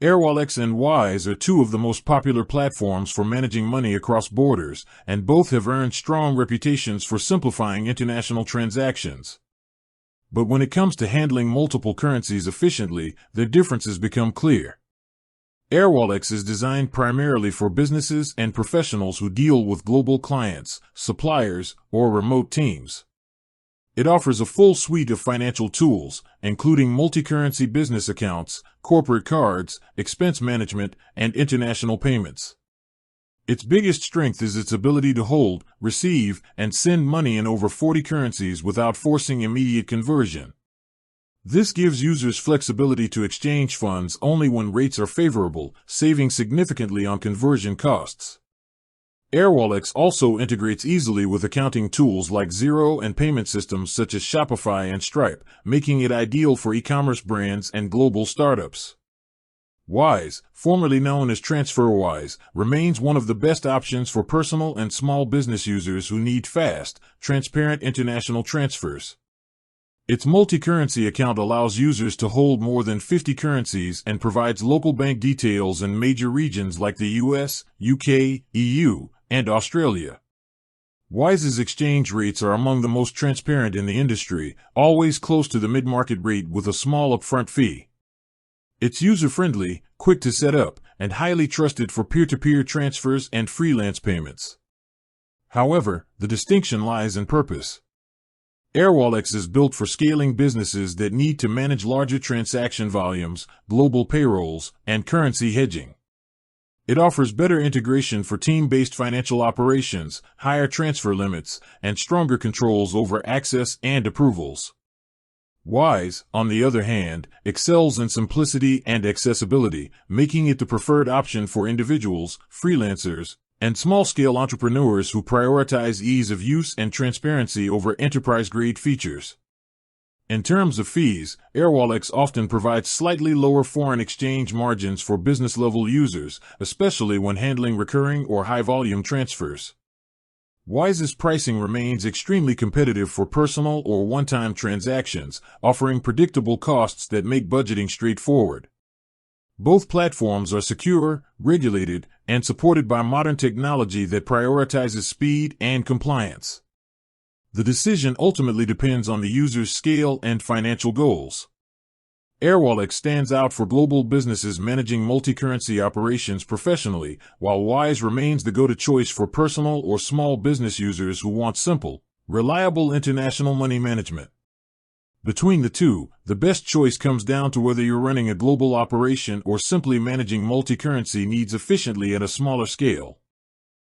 Airwallex and Wise are two of the most popular platforms for managing money across borders, and both have earned strong reputations for simplifying international transactions. But when it comes to handling multiple currencies efficiently, their differences become clear. Airwallex is designed primarily for businesses and professionals who deal with global clients, suppliers, or remote teams. It offers a full suite of financial tools, including multi-currency business accounts, corporate cards, expense management, and international payments. Its biggest strength is its ability to hold, receive, and send money in over 40 currencies without forcing immediate conversion. This gives users flexibility to exchange funds only when rates are favorable, saving significantly on conversion costs. Airwallex also integrates easily with accounting tools like Xero and payment systems such as Shopify and Stripe, making it ideal for e-commerce brands and global startups. Wise, formerly known as TransferWise, remains one of the best options for personal and small business users who need fast, transparent international transfers. Its multi-currency account allows users to hold more than 50 currencies and provides local bank details in major regions like the US, UK, EU, and Australia. Wise's exchange rates are among the most transparent in the industry, always close to the mid-market rate with a small upfront fee. It's user-friendly, quick to set up, and highly trusted for peer-to-peer transfers and freelance payments. However, the distinction lies in purpose. Airwallex is built for scaling businesses that need to manage larger transaction volumes, global payrolls, and currency hedging. It offers better integration for team-based financial operations, higher transfer limits, and stronger controls over access and approvals. Wise, on the other hand, excels in simplicity and accessibility, making it the preferred option for individuals, freelancers, and small-scale entrepreneurs who prioritize ease of use and transparency over enterprise-grade features. In terms of fees, Airwallex often provides slightly lower foreign exchange margins for business-level users, especially when handling recurring or high-volume transfers. Wise's pricing remains extremely competitive for personal or one-time transactions, offering predictable costs that make budgeting straightforward. Both platforms are secure, regulated, and supported by modern technology that prioritizes speed and compliance. The decision ultimately depends on the user's scale and financial goals. Airwallex stands out for global businesses managing multi-currency operations professionally, while Wise remains the go-to choice for personal or small business users who want simple, reliable international money management. Between the two, the best choice comes down to whether you're running a global operation or simply managing multi-currency needs efficiently at a smaller scale.